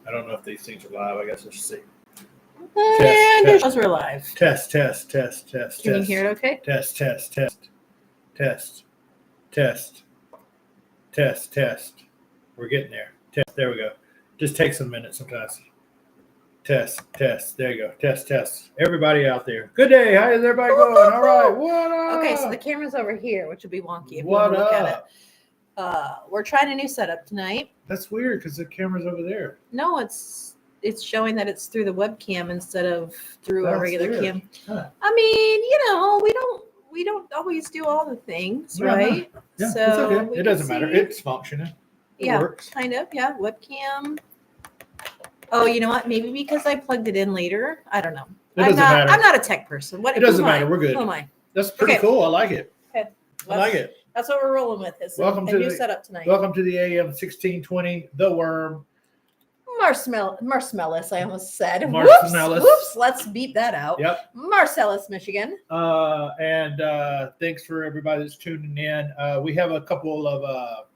I don't know if these things are live. I guess let's see. And it shows we're live. Test. Can you hear it okay? Test. We're getting there. Test. There we go. Just takes a minute sometimes. Test. There you go. Test. Everybody out there. Good day. How is everybody going? All right. What up? Okay, so the camera's over here, which would be wonky if you What want to look up? at it. We're trying a new setup tonight. That's weird because the camera's over there. No, it's showing that it's through the webcam instead of through a regular weird. cam. Huh. I mean, we don't always do all the things, Yeah, right? Yeah, So it's okay. we It can doesn't matter. see- It's functioning. It yeah, works. kind of. Yeah, webcam. Oh, you know what? Maybe because I plugged it in later. I don't know. It doesn't matter. I'm not a tech person. What? It doesn't who am I? matter. We're good. Who am I? That's pretty Okay. cool. I like it. Okay. I like it. That's what we're rolling with. Is Welcome a to new the- setup tonight. Welcome to the AM 1620, The Worm. Marcellus, I almost said. Marcellus. Whoops. Let's beep that out. Yep. Marcellus, Michigan. And thanks for everybody that's tuning in. We have a couple of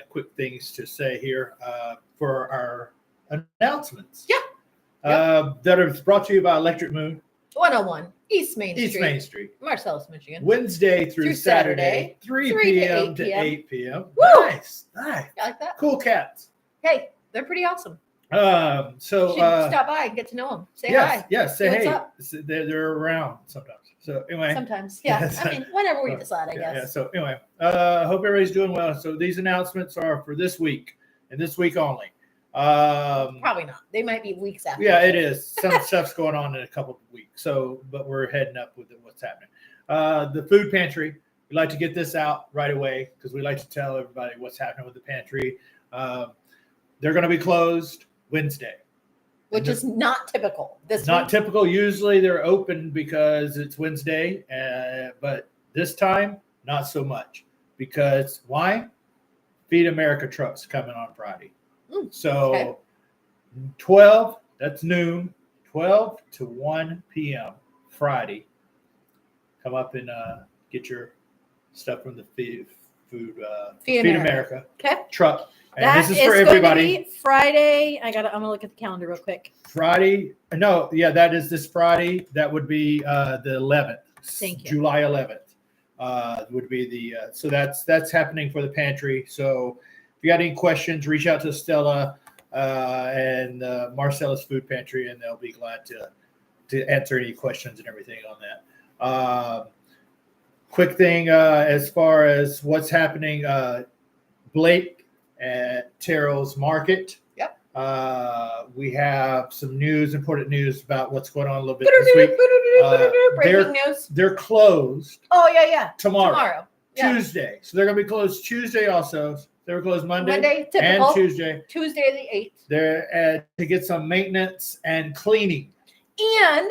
quick things to say here for our announcements. Yeah. That are brought to you by Electric Moon, 101 East Main Street. East Main Street. Marcellus, Michigan. Wednesday through Saturday, 3 3 to p.m. 8 to p.m. 8 p.m. Woo! Nice. You like that? Cool cats. Hey, they're pretty awesome. So You should stop by and get to know them. Say hi. Yes, say What's hey. up? They're around sometimes. So anyway. Sometimes. Yeah. Yes. I mean, whenever we decide, I Yeah, guess. so anyway, hope everybody's doing well. So these announcements are for this week and this week only. Probably not. They might be weeks after. Yeah, it is. Some stuff's going on in a couple of weeks. So, but we're heading up with what's happening. The food pantry. We like to get this out right away because we like to tell everybody what's happening with the pantry. They're going to be closed Wednesday. Which is not typical. This Not week. typical. Usually they're open because it's Wednesday, but this time not so much. Because why? Feed America trucks coming on Friday. So okay. 12, that's noon, 12 to 1 p.m. Friday. Come up and get your stuff from the Feed America Okay. truck. And That this is is for going everybody. to be Friday. I'm gonna look at the calendar real quick. Friday. No, yeah, that is this Friday. That would be the 11th. Thank you. July 11th would be the. So that's happening for the pantry. So if you got any questions, reach out to Stella and Marcellus Food Pantry, and they'll be glad to answer any questions and everything on that. Quick thing as far as what's happening, Blake at Terrell's Market. Yep. We have some important news about what's going on a little bit this week. Breaking news. They're closed Oh yeah. tomorrow. Yeah. Tuesday. So they're going to be closed Tuesday also. They were closed Monday typical. and Tuesday. Tuesday the 8th. They're to get some maintenance and cleaning. And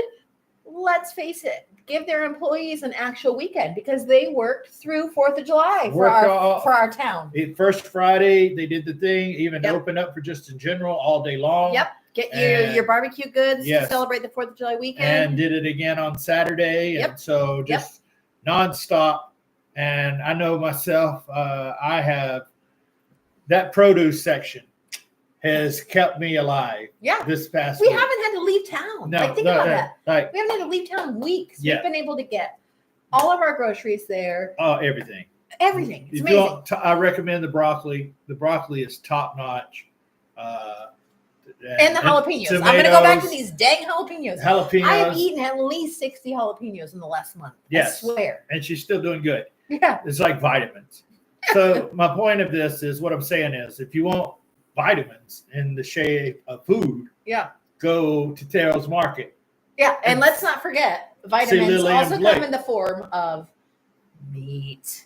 let's face it, give their employees an actual weekend because they worked through 4th of July for our town. First Friday, they did the thing, even Yep. opened up for just in general all day long. Yep. Get And- your barbecue goods Yes. to celebrate the 4th of July weekend. And did it again on Saturday. Yep. And so just nonstop. And I know myself, I have that produce section has kept me alive this past we week. haven't had to leave town. No, Think about that. Like, We haven't had to leave town in weeks. Yeah. We've been able to get all of our groceries there. everything. Everything. It's If you amazing. want I recommend the broccoli. The broccoli is top notch. And the jalapenos. I'm going to go back to tomatoes, these dang jalapenos. Jalapenos. I have eaten at least 60 jalapenos in the last month. Yes. I swear. And she's still doing good. Yeah. It's like vitamins. So my point of this is what I'm saying is if you want vitamins in the shape of food, Yeah. go to Terrell's Market. Yeah. And let's not forget, vitamins Lily and also Blake. come in the form of meat.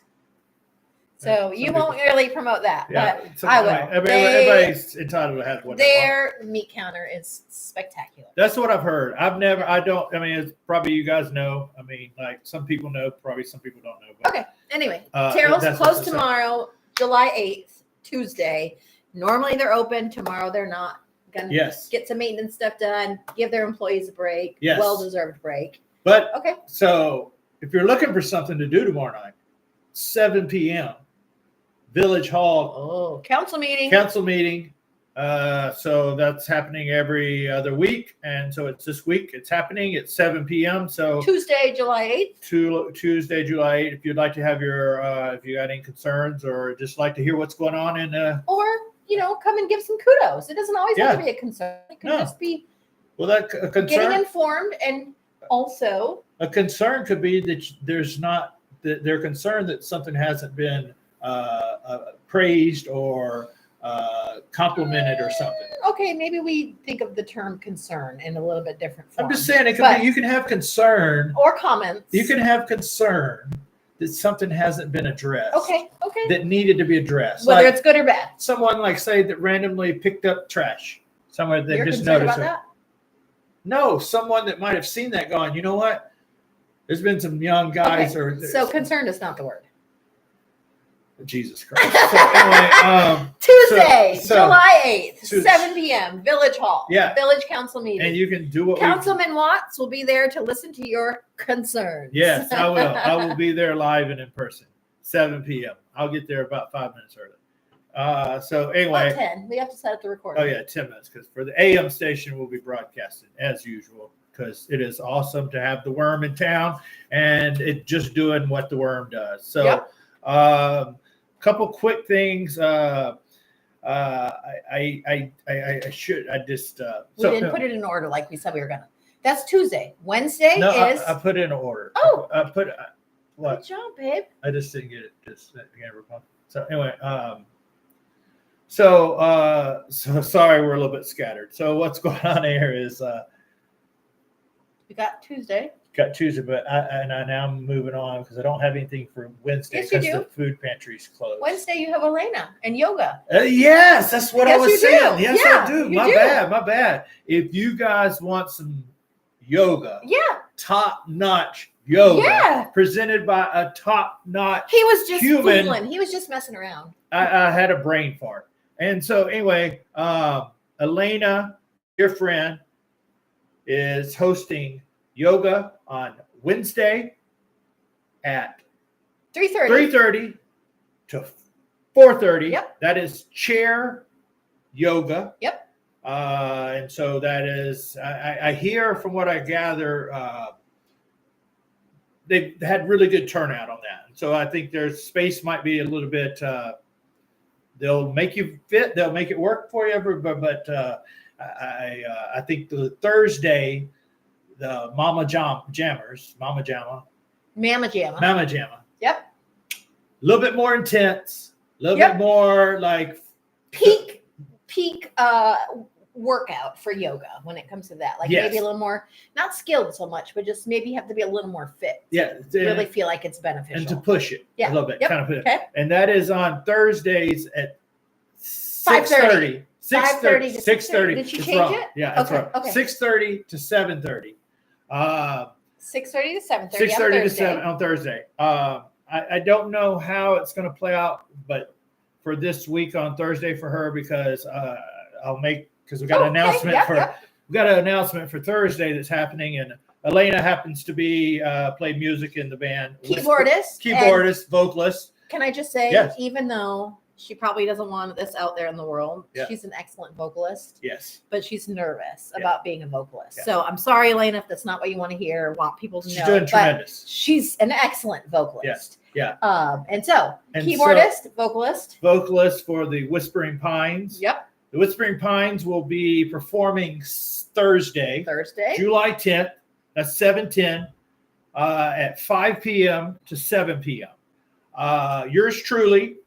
So Some you people- won't really promote that, but so I will. everybody's entitled to have what they want. their meat counter is spectacular. That's what I've heard. I mean, it's probably you guys know. I mean, like some people know, probably some people don't know. But, Okay. Anyway, Uh, Terrell's that's closed what's tomorrow, July 8th, Tuesday. Normally they're open. Tomorrow they're not. Gonna Yes. get some maintenance stuff done, give their employees a break. Yes. Well-deserved break. But Okay. so if you're looking for something to do tomorrow night, 7 p.m., Village Hall Oh, council meeting. council meeting. So that's happening every other week. And so it's this week. It's happening at 7 p.m. So Tuesday, July 8th. Tuesday, July 8th. If you'd like to have your, if you got any concerns or just like to hear what's going on in or, come and give some kudos. It doesn't always have to be a concern. It can just be a concern, getting informed, and also a concern could be that they're concerned that something hasn't been praised or complimented or something. Okay, maybe we think of the term concern in a little bit different form. I'm just saying it could be, you can have concern or comments. You can have concern that something hasn't been addressed. Okay. That needed to be addressed. Whether it's good or bad. Someone say that randomly picked up trash somewhere they You're just concerned noticed about it. that? No, someone that might have seen that going, you know what? There's been some young guys So concerned is not the word. Jesus Christ. So anyway, Tuesday, July 8th, Tuesday. 7 p.m., Village Hall. Yeah. Village Council meeting. And you can do what Councilman Watts will be there to listen to your concerns. Yes, I will. I will be there live and in person, 7 p.m. I'll get there about 5 minutes early. So anyway. About 10. We have to set up the recording. Oh, yeah, 10 minutes, because for the AM station, we'll be broadcasting as usual, because it is awesome to have the worm in town and it just doing what the worm does. So, couple quick things. We didn't put it in order like we said we were gonna. That's Tuesday. Wednesday no, is. I put it in order. Oh, I put what? Good job, babe. I just didn't get it. Just so anyway, so sorry, we're a little bit scattered. So what's going on here is we got Tuesday. Got Tuesday, but I now I'm moving on because I don't have anything for Wednesday Yes, you because do. the food pantry's closed. Wednesday you have Elena and yoga. Yes, that's what I was saying. Yes, Yeah, I do. you My do. bad. If you guys want some yoga, top-notch yoga, presented by a top-notch He was just human. fooling. He was just messing around. I had a brain fart. And so anyway, Elena, your friend, is hosting yoga on Wednesday at 3:30 to 4:30. Yep. That is chair yoga. Yep. And so that is, I hear from what I gather, they've had really good turnout on that. So I think their space might be a little bit, they'll make you fit, they'll make it work for you, but I think the Thursday, the Mama Jamma. Yep. A little bit more intense, a little bit more like peak workout for yoga when it comes to that. Like maybe a little more, not skilled so much, but just maybe have to be a little more fit. Yeah. Really feel like it's beneficial. And to push it a little bit. Kind of push it. Okay. And that is on Thursdays at 5:30. 6:30. 6:30. Did she change it? Yeah, that's right. Okay. 6:30 to 7:30. 6:30 to 7:30. 6:30 to 7 on Thursday. I don't know how it's going to play out, but for this week on Thursday for her, because we got an announcement we got an announcement for Thursday that's happening, and Elena happens to be play music in the band. Keyboardist, vocalist. Can I just say, even though she probably doesn't want this out there in the world, she's an excellent vocalist. Yes. But she's nervous about being a vocalist. Yeah. So I'm sorry, Elena, if that's not what you want to hear, want people to know. She's doing tremendous. She's an excellent vocalist. Yes. Yeah. And keyboardist, vocalist for the Whispering Pines. Yep. The Whispering Pines will be performing Thursday, July 10th. That's 7/10 at 5 p.m. to 7 p.m. Yours truly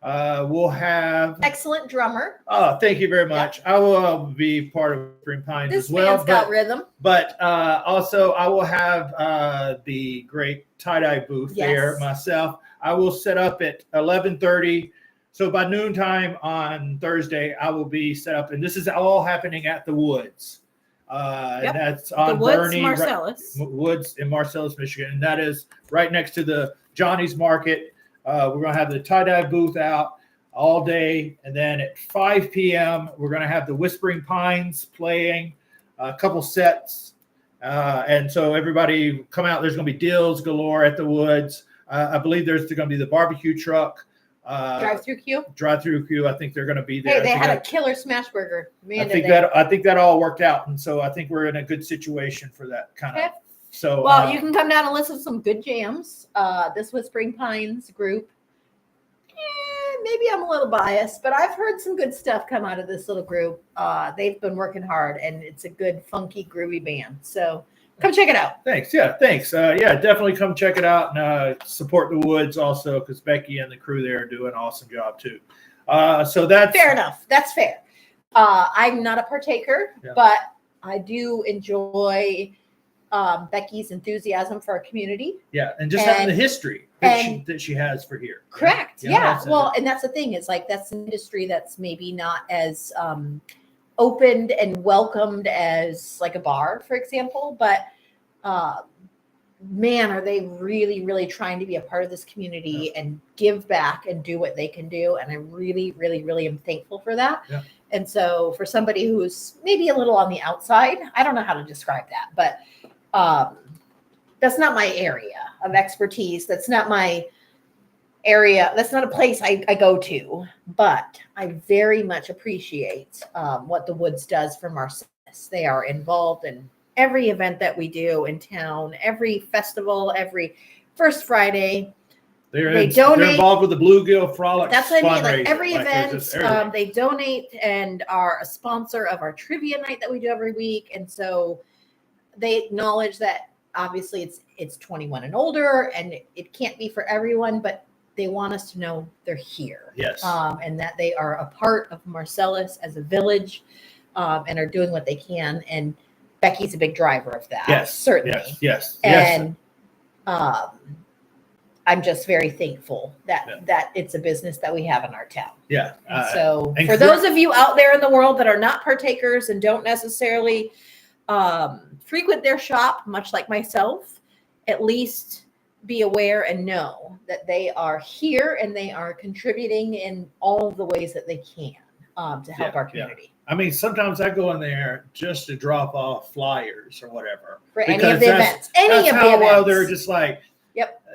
will have excellent drummer. Oh, thank you very much. Yep. I will be part of Whispering Pines as well. This man's got rhythm. But also, I will have the great tie-dye booth there myself. I will set up at 11:30. So by noontime on Thursday, I will be set up. And this is all happening at the Woods. And that's on Bernie. Woods in Marcellus, Michigan. And that is right next to the Johnny's Market. We're going to have the tie-dye booth out all day. And then at 5 p.m., we're going to have the Whispering Pines playing a couple sets. And so everybody come out. There's going to be deals galore at the Woods. I believe there's going to be the barbecue truck. Drive-through queue. Drive-through queue. I think they're going to be there. Hey, they had a killer smash burger. Man, I think that all worked out, and so I think we're in a good situation for that kind of. So well, you can come down and listen to some good jams. This was Spring Pines group. Maybe I'm a little biased, but I've heard some good stuff come out of this little group. They've been working hard, and it's a good, funky, groovy band. So come check it out. Thanks. Yeah, thanks. Yeah, definitely come check it out and support the Woods also, because Becky and the crew there are doing an awesome job too. So that's fair enough. That's fair. I'm not a partaker, but I do enjoy Becky's enthusiasm for our community. Yeah, and just having the history that she has for here. Correct. Yeah. Well, and that's the thing. It's like that's an industry that's maybe not as opened and welcomed as like a bar, for example. But man, are they really, really trying to be a part of this community and give back and do what they can do. And I really, really, really am thankful for that. Yeah. And so for somebody who's maybe a little on the outside, I don't know how to describe that, but that's not my area of expertise. That's not my area. That's not a place I go to, but I very much appreciate what the Woods does for Marcellus. They are involved in every event that we do in town, every festival, every first Friday. They donate. They're involved with the Bluegill Frolic. That's what I mean. Like every event, they donate and are a sponsor of our trivia night that we do every week. And so they acknowledge that obviously it's 21 and older and it can't be for everyone, but they want us to know they're here. Yes. And that they are a part of Marcellus as a village and are doing what they can. And Becky's a big driver of that. Yes. Certainly. Yes. And I'm just very thankful that it's a business that we have in our town. Yeah. And so for those of you out there in the world that are not partakers and don't necessarily frequent their shop, much like myself, at least be aware and know that they are here and they are contributing in all the ways that they can to help our community. I mean, sometimes I go in there just to drop off flyers or whatever. For any of the events. Well, they're just like,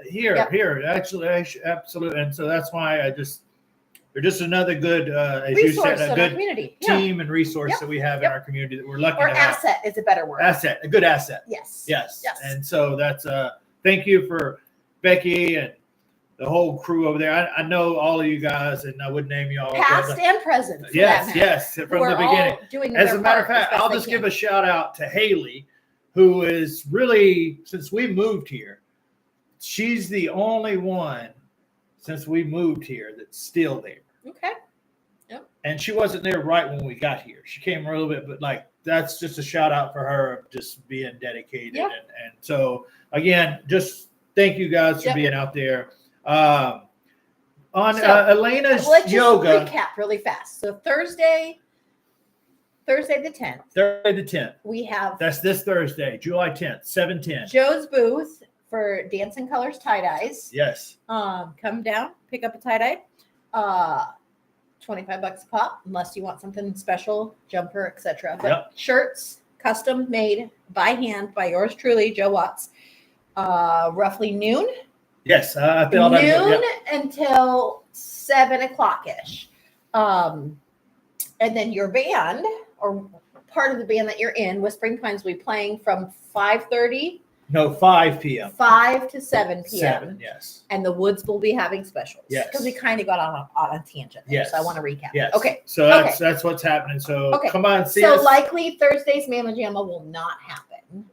here, actually, absolutely. And so that's why they're just another good, as you said, a good team and resource that we have in our community that we're lucky to have. Asset is a better word. A good asset. Yes. And so that's thank you for Becky and the whole crew over there. I know all of you guys, and I wouldn't name you all. Past and present. Yes, from the beginning. As a matter of fact, I'll just give a shout out to Haley, who is really, since we moved here, she's the only one since we moved here that's still there. Okay. Yep. And she wasn't there right when we got here. She came a little bit, but like that's just a shout out for her of just being dedicated. Yep. And so again, just thank you guys for being out there. Elena's let's yoga. Just recap really fast. So Thursday the 10th. Thursday the 10th. We have that's this Thursday, July 10th, 7:10. Joe's booth for Dancing Colors tie-dyes. Yes. Come down, pick up a tie-dye. $25 a pop, unless you want something special, jumper, etc. But shirts, custom made by hand by yours truly, Joe Watts. Roughly noon. Yes, noon until 7 o'clock ish. And then your band or part of the band that you're in, Whispering Pines, will be playing from 5:30. No, 5 p.m. 5 to 7 p.m. 7, yes. And the Woods will be having specials. Yes. Because we kind of got on a tangent there. Yes. So I want to recap. Yes. Okay. So that's what's happening. So come on, see us. So likely Thursday's Mama Jamma will not happen.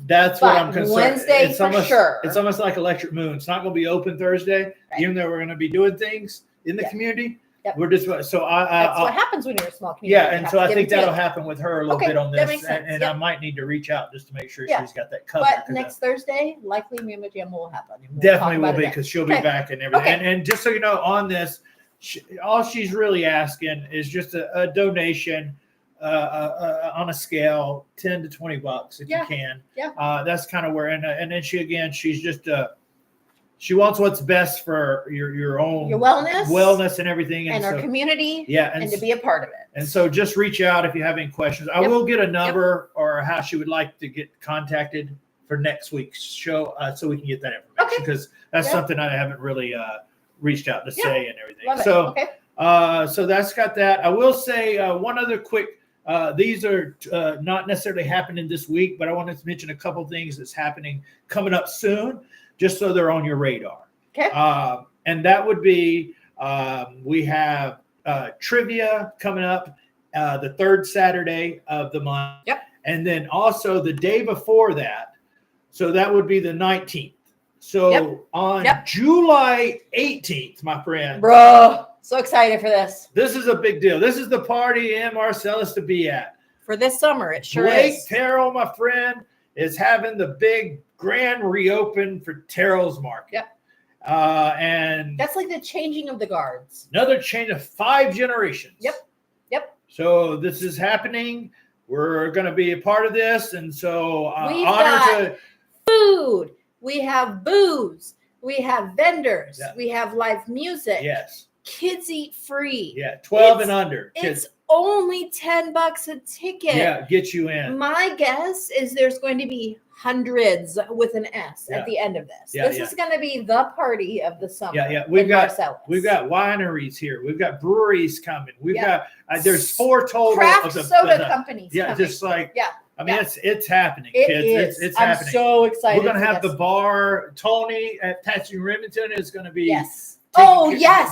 That's what I'm concerned. Wednesday sure. It's almost like Electric Moon. It's not going to be open Thursday, even though we're going to be doing things in the community. Yep. We're just that's what happens when you're a small community. Yeah, and so I think that'll happen with her a little bit on this, that makes sense. and I might need to reach out just to make sure she's got that covered. But next Thursday, likely Mama Jamma will happen. Definitely will be because she'll be back and everything. Okay. And just so you know, on this, all she's really asking is just a donation on a scale, $10 to $20 if you can. Yeah. That's kind of where, and then she's just she wants what's best for your own wellness and everything, and our community. Yeah, and to be a part of it. And so just reach out if you have any questions. I will get a number or how she would like to get contacted for next week's show, so we can get that information because that's something I haven't really reached out to say and everything. Love it. So, Okay. so that's got that. I will say one other quick. These are not necessarily happening this week, but I wanted to mention a couple things that's happening coming up soon, just so they're on your radar. Okay. And that would be we have trivia coming up the third Saturday of the month. Yep. And then also the day before that. So that would be the 19th. So on July 18th, my friend. Bro, so excited for this. This is a big deal. This is the party in Marcellus to be at. For this summer, it sure Blake is. Terrell, my friend, is having the big grand reopen for Terrell's Market. Yep. And That's like the changing of the guards. another change of 5 generations. Yep. So this is happening. We're going to be a part of this. And so We've honored got to food. We have booze. We have vendors. Yeah. We have live music. Yes. Kids eat free. Yeah. 12 and under. It's only $10 a ticket. Yeah. Get you in. My guess is there's going to be hundreds with an S at the end of this. This is going to be the party of the summer. Yeah. We've got Marcellus. wineries here. We've got breweries coming. We've got there's 4 total craft of the soda companies. Yeah, coming. just like Yeah. I mean, it's happening, It kids. is. It's I'm happening. so excited. We're gonna for have this. the bar. Tony at Tattoo Remington is gonna be. Yes.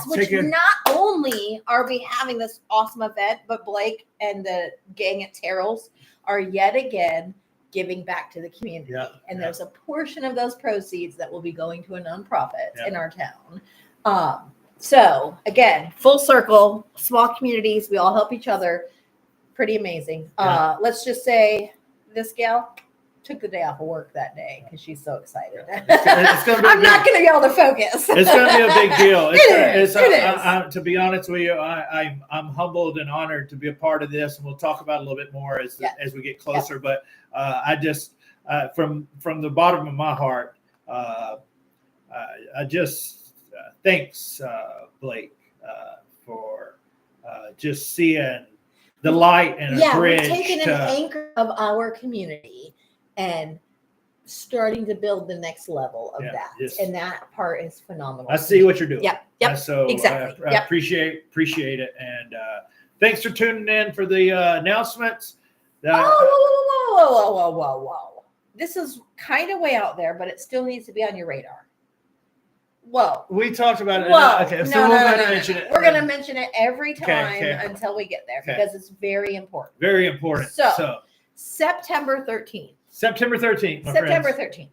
Which taking- not only are we having this awesome event, but Blake and the gang at Terrell's are yet again giving back to the community. Yeah, and there's a portion of those proceeds that will be going to a nonprofit in our town. So again, full circle, small communities, we all help each other. Pretty amazing. Let's just say this gal took the day off of work that day because she's so excited. It's gonna be I'm not going to be able to focus. It's going to be a big deal. It is. To be honest with you, I'm humbled and honored to be a part of this, and we'll talk about it a little bit more as we get closer. But I just, from the bottom of my heart, I just thanks Blake for just seeing the light and a bridge. We're taking an anchor of our community and starting to build the next level of that. Yes. And that part is phenomenal. I see what you're doing. Yep. So exactly. I appreciate it. And thanks for tuning in for the announcements. Whoa. This is kind of way out there, but it still needs to be on your radar. Whoa. We talked about it. Okay, so we're going to mention it. We're going to mention it every time until we get there because it's very important. Very important. So September 13th. September 13th.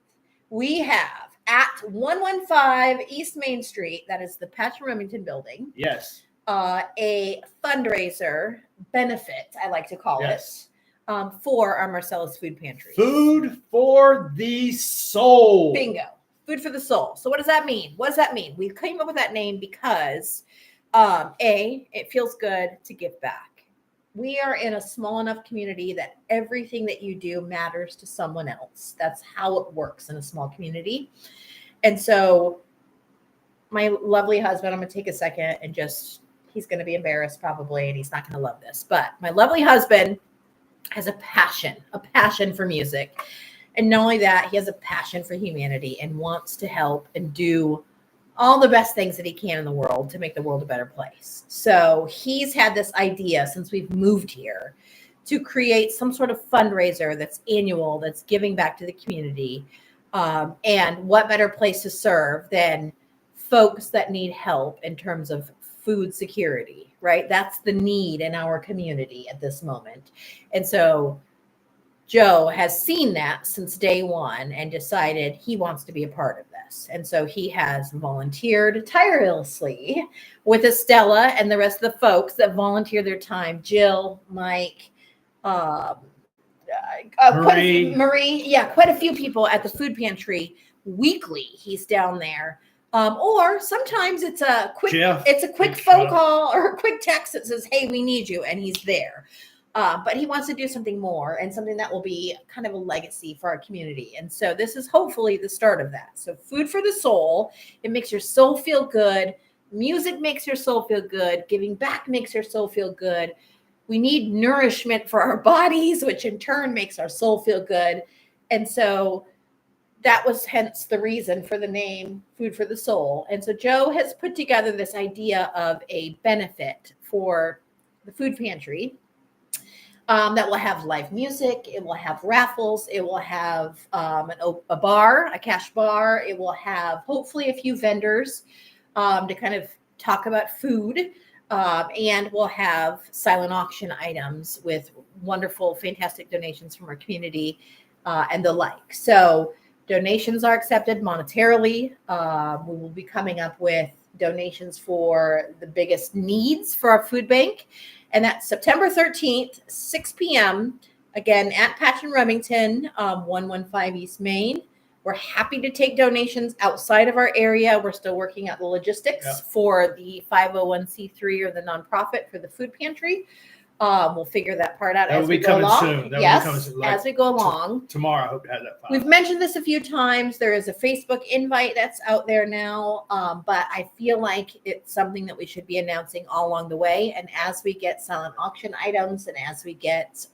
We have at 115 East Main Street, that is the Patrick Remington building. Yes. A fundraiser benefit, I like to call it, for our Marcellus Food Pantry. Food for the soul. Bingo. Food for the soul. So what does that mean? We came up with that name because it feels good to give back. We are in a small enough community that everything that you do matters to someone else. That's how it works in a small community. And so my lovely husband, I'm going to take a second and he's going to be embarrassed probably, and he's not going to love this, but my lovely husband has a passion for music. And not only that, he has a passion for humanity and wants to help and do all the best things that he can in the world to make the world a better place. So he's had this idea since we've moved here to create some sort of fundraiser that's annual, that's giving back to the community. And what better place to serve than folks that need help in terms of food security, right? That's the need in our community at this moment. And so Joe has seen that since day one and decided he wants to be a part of this. And so he has volunteered tirelessly with Estella and the rest of the folks that volunteer their time. Jill, Mike, Marie. Quite a few people at the food pantry weekly. He's down there. Or sometimes it's a quick phone call or a quick text that says, hey, we need you. And he's there. But he wants to do something more and something that will be kind of a legacy for our community. And so this is hopefully the start of that. So food for the soul, it makes your soul feel good. Music makes your soul feel good. Giving back makes your soul feel good. We need nourishment for our bodies, which in turn makes our soul feel good. And so that was hence the reason for the name Food for the Soul. And so Joe has put together this idea of a benefit for the food pantry that will have live music. It will have raffles. It will have a bar, a cash bar. It will have hopefully a few vendors to kind of talk about food. And we'll have silent auction items with wonderful, fantastic donations from our community and the like. So donations are accepted monetarily. We will be coming up with donations for the biggest needs for our food bank. And that's September 13th, 6 p.m. Again, at Patch and Remington, 115 East Main. We're happy to take donations outside of our area. We're still working out the logistics for the 501c3 or the nonprofit for the food pantry. We'll figure that part out as we go along. Soon. As we go along. Tomorrow, I hope to have that. We've mentioned this a few times. There is a Facebook invite that's out there now, but I feel like it's something that we should be announcing all along the way. And as we get silent auction items and as we get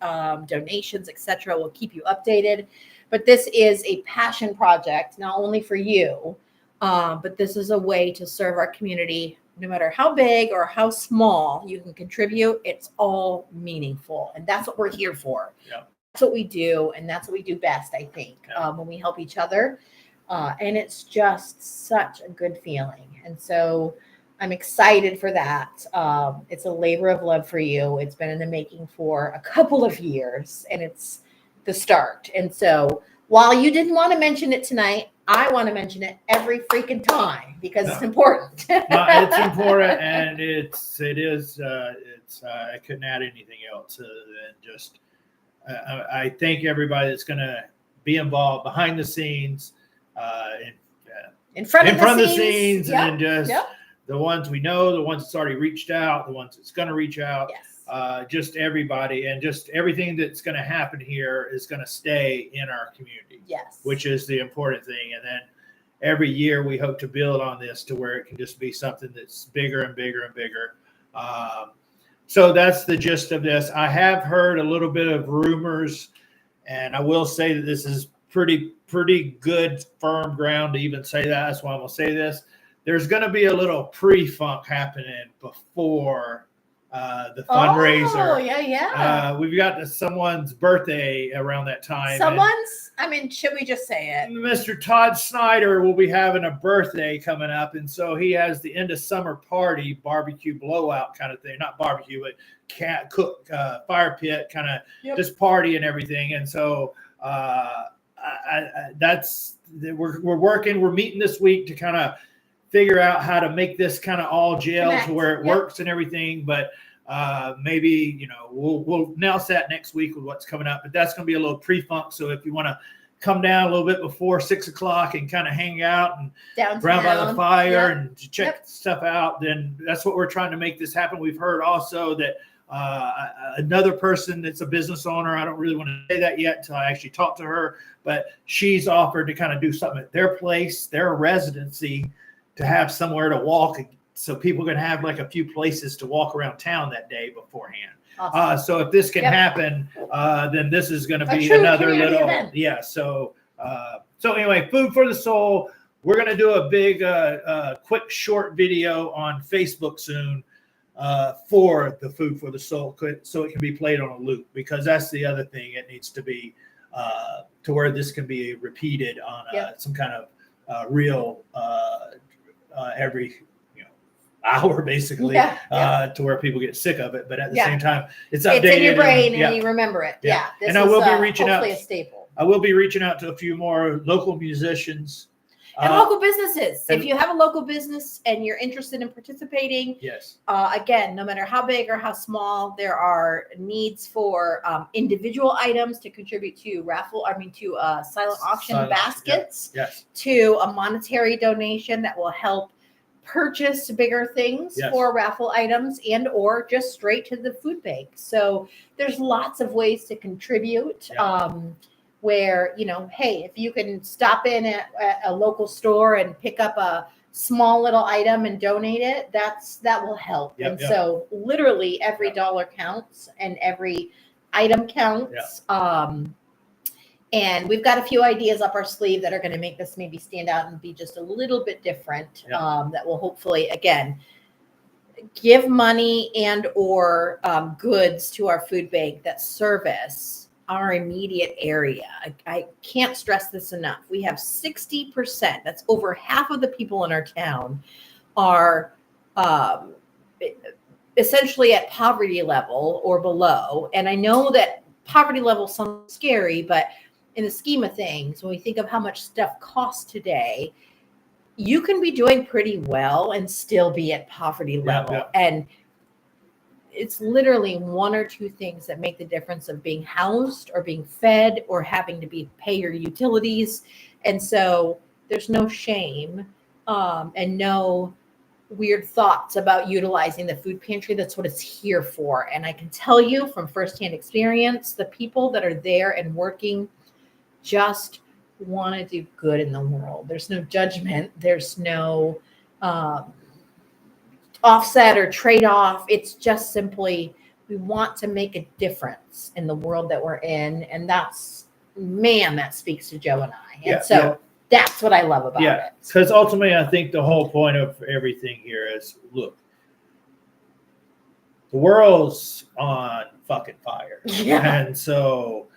donations, etc., we'll keep you updated. But this is a passion project, not only for you, but this is a way to serve our community. No matter how big or how small you can contribute, it's all meaningful. And that's what we're here for. Yeah. That's what we do. And that's what we do best, I think, when we help each other. And it's just such a good feeling. And so I'm excited for that. It's a labor of love for you. It's been in the making for a couple of years, and it's the start. And so while you didn't want to mention it tonight, I want to mention it every freaking time because it's important. It's important, and I couldn't add anything else than just I thank everybody that's going to be involved behind the scenes, in front of the scenes, and just the ones we know, the ones that's already reached out, the ones that's going to reach out. Yes. Just everybody, and just everything that's going to happen here is going to stay in our community. Yes. Which is the important thing. And then every year we hope to build on this to where it can just be something that's bigger and bigger and bigger. So that's the gist of this. I have heard a little bit of rumors, and I will say that this is pretty good firm ground to even say that. That's why I'm going to say this. There's going to be a little pre-funk happening before the fundraiser. Oh, yeah. We've got someone's birthday around that time. Should we just say it? Mr. Todd Snyder will be having a birthday coming up. And so he has the end of summer party, barbecue blowout kind of thing. Not barbecue, but fire pit kind of just party and everything. And so we're meeting this week to kind of figure out how to make this kind of all gel to where it works and everything. But maybe, we'll announce that next week with what's coming up. But that's going to be a little pre-funk. So if you want to come down a little bit before 6 o'clock and kind of hang out and around by the fire and check stuff out, then that's what we're trying to make this happen. We've heard also that another person that's a business owner, I don't really want to say that yet until I actually talk to her, but she's offered to kind of do something at their place, their residency, to have somewhere to walk, so people can have like a few places to walk around town that day beforehand. Awesome. So if this can happen, then this is going to be another little event. So anyway, Food for the Soul. We're going to do a big, quick, short video on Facebook soon for the Food for the Soul, so it can be played on a loop, because that's the other thing. It needs to be to where this can be repeated on some kind of real every hour, basically, to where people get sick of it, but at the same time it's updated. It's in your brain and you remember it. This and I will be reaching out. A staple. I will be reaching out to a few more local musicians and local businesses. If you have a local business and you're interested in participating, again, no matter how big or how small, there are needs for individual items to contribute to silent auction baskets, to a monetary donation that will help purchase bigger things for raffle items, and or just straight to the food bank. So there's lots of ways to contribute. Where, hey, if you can stop in at a local store and pick up a small little item and donate it, that will help. So literally every dollar counts and every item counts. And we've got a few ideas up our sleeve that are going to make this maybe stand out and be just a little bit different. That will hopefully, again, give money and or goods to our food bank that service our immediate area. I can't stress this enough. We have 60%, that's over half of the people in our town, are essentially at poverty level or below. And I know that poverty level sounds scary, but in the scheme of things, when we think of how much stuff costs today, you can be doing pretty well and still be at poverty level. Yeah. And it's literally one or two things that make the difference of being housed or being fed or having to pay your utilities. And so there's no shame and no weird thoughts about utilizing the food pantry. That's what it's here for. And I can tell you from firsthand experience, the people that are there and working just want to do good in the world. There's no judgment. There's no offset or trade-off. It's just simply, we want to make a difference in the world that we're in. And that's, man, that speaks to Joe and I. And that's what I love about it. Because ultimately, I think the whole point of everything here is, look, the world's on fucking fire. Yeah. And so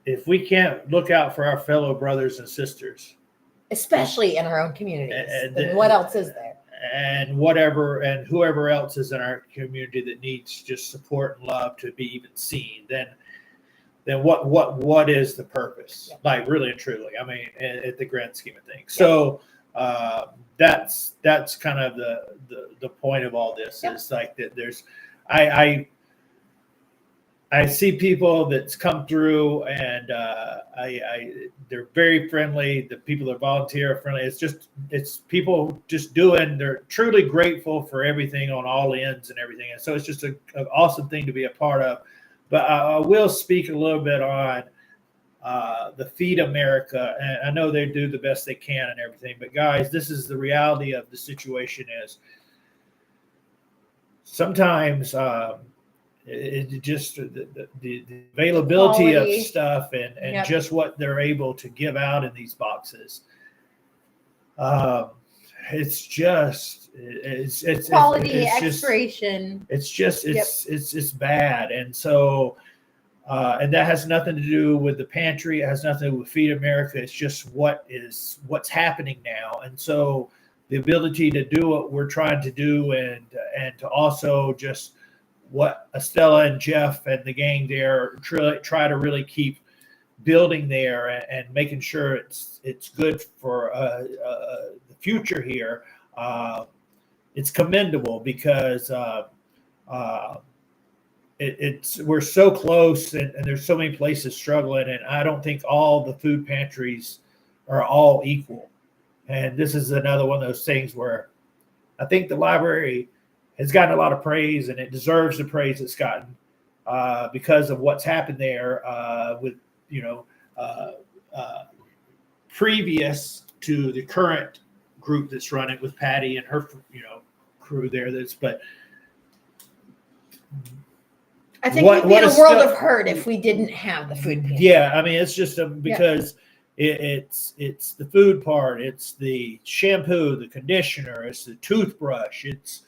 if we can't look out for our fellow brothers and sisters, especially in our own communities, then what else is there? And whoever else is in our community that needs just support and love to be even seen, then what is the purpose? Yeah. Like, really and truly, I mean, at the grand scheme of things. Yeah. So that's kind of the point of all this. Yeah. Is like that there's I see people that's come through, and they're very friendly. The people that volunteer are friendly. It's people just doing. They're truly grateful for everything on all ends and everything. And so it's just an awesome thing to be a part of. But I will speak a little bit on the Feed America, and I know they do the best they can and everything. But guys, this is the reality of the situation. Is sometimes. It just the availability quality of stuff and just what they're able to give out in these boxes. It's quality, expiration. It's bad, and so and that has nothing to do with the pantry. It has nothing to do with Feed America. It's just what's happening now, and so the ability to do what we're trying to do, and to also just what Estella and Jeff and the gang there try to really keep building there and making sure it's good for the future here. It's commendable because we're so close and there's so many places struggling, and I don't think all the food pantries are all equal. And this is another one of those things where I think the library has gotten a lot of praise, and it deserves the praise it's gotten because of what's happened there with, previous to the current group that's running with Patty and her, crew there. But I think we'd be in a world of hurt if we didn't have the food pantry. Yeah, I mean, it's just because it's the food part, it's the shampoo, the conditioner, it's the toothbrush, it's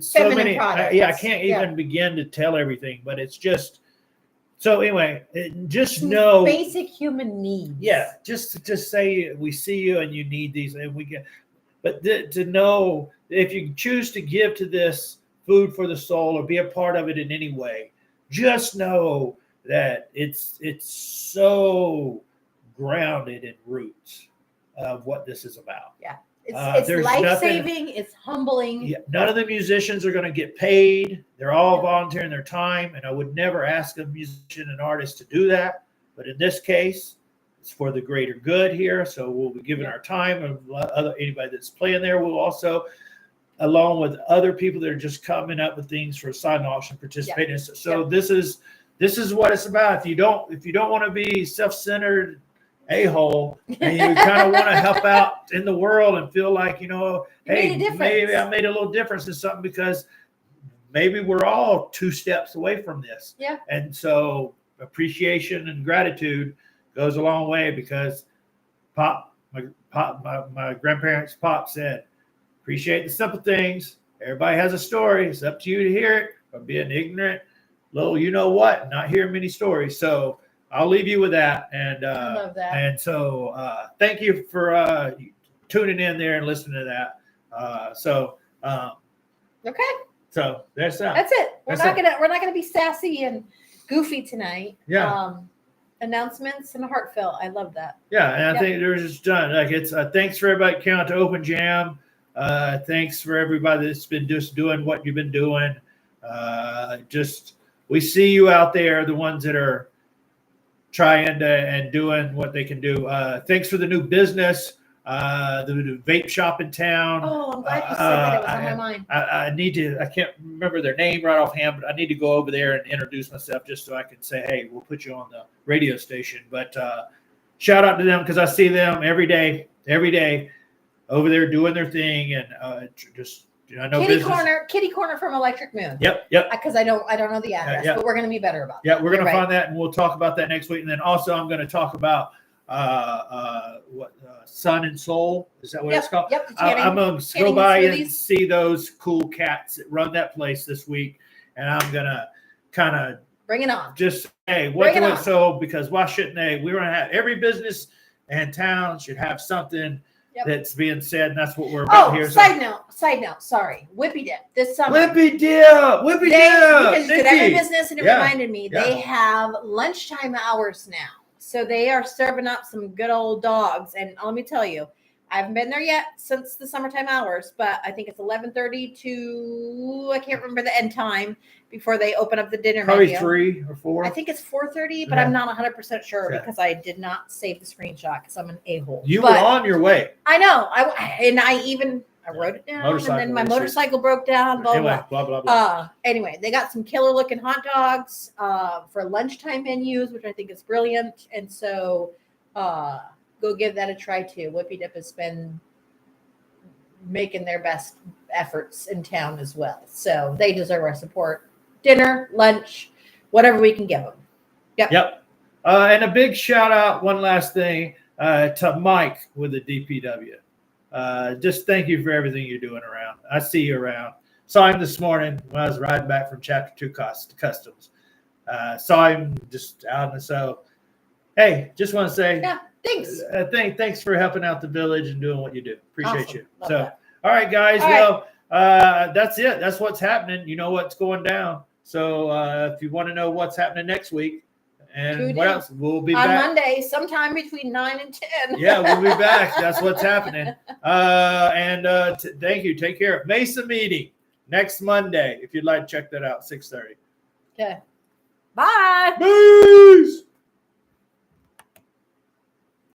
so many. I can't even begin to tell everything, but it's just so anyway. Just know basic human needs. Yeah, just say we see you and you need these, and we get. But to know if you choose to give to this Food for the Soul or be a part of it in any way, just know that it's so grounded in roots of what this is about. Yeah. It's life-saving. It's humbling. Yeah, none of the musicians are going to get paid. They're all volunteering their time, and I would never ask a musician and artist to do that. But in this case, it's for the greater good here. So we'll be giving our time, and anybody that's playing there will also, along with other people that are just coming up with things for a silent auction, participating. So this is what it's about. If you don't want to be self-centered a-hole, and you kind of want to help out in the world and feel like, hey, maybe I made a little difference in something, because maybe we're all 2 steps away from this. Yeah. And so appreciation and gratitude goes a long way, because my grandparents' pop said, appreciate the simple things. Everybody has a story. It's up to you to hear it, or being ignorant, little you know what, not hearing many stories. So I'll leave you with that. And I love that. And so thank you for tuning in there and listening to that. Okay. So that's that. That's it. We're That's not gonna be sassy and goofy tonight. Yeah. Announcements and heartfelt. I love that. Yeah, and I think they're just done. Like, it's thanks for everybody coming out to Open Jam. Thanks for everybody that's been just doing what you've been doing. We see you out there, the ones that are trying to and doing what they can do. Thanks for the new business, the new vape shop in town. Oh, I'm glad you said that. It was on my mind. I can't remember their name right offhand, but I need to go over there and introduce myself just so I can say, hey, we'll put you on the radio station. But shout out to them, because I see them every day over there doing their thing. And I know Kitty corner from Electric Moon. Yep. Because I don't know the address, but we're going to be better about that. Yeah, we're going to find that, and we'll talk about that next week. And then also I'm going to talk about Sun and Soul. Is that what it's called? Yep. I'm going to go by and see those cool cats that run that place this week, and I'm going to kind of bring it on. Just hey, because why shouldn't they? We're going to have every business and town should have something that's being said, and that's what we're about here. Side note. Sorry, Whippy Dip this summer. Whippy Dip. Because you did every business, and it reminded me Yeah. they have lunchtime hours now. So they are serving up some good old dogs. And let me tell you, I haven't been there yet since the summertime hours, but I think it's 11:30 to, I can't remember the end time before they open up the dinner Probably menu. 3 or 4. I think it's 4:30, but I'm not 100% sure because I did not save the screenshot because I'm an a-hole. You were on your way. I know. I wrote it down, and then my motorcycle broke down, blah, blah. Anyway, they got some killer looking hot dogs for lunchtime menus, which I think is brilliant. And so go give that a try too. Whippy Dip has been making their best efforts in town as well. So they deserve our support. Dinner, lunch, whatever we can give them. Yep. And a big shout out, one last thing, to Mike with the DPW. Just thank you for everything you're doing around. I see you around. Saw him this morning when I was riding back from Chapter 2 Customs. Saw him just out in the so. Hey, just want to say thanks. Thanks for helping out the village and doing what you do. Appreciate you. Love so, that. all right, guys. That's it. That's what's happening. You know what's going down. So if you want to know what's happening next week, and what else? We'll be back on Monday, sometime between 9 and 10. Yeah, we'll be back. That's what's happening. Thank you. Take care. Mesa meeting next Monday. If you'd like to check that out, 6:30. Okay. Bye. Boo!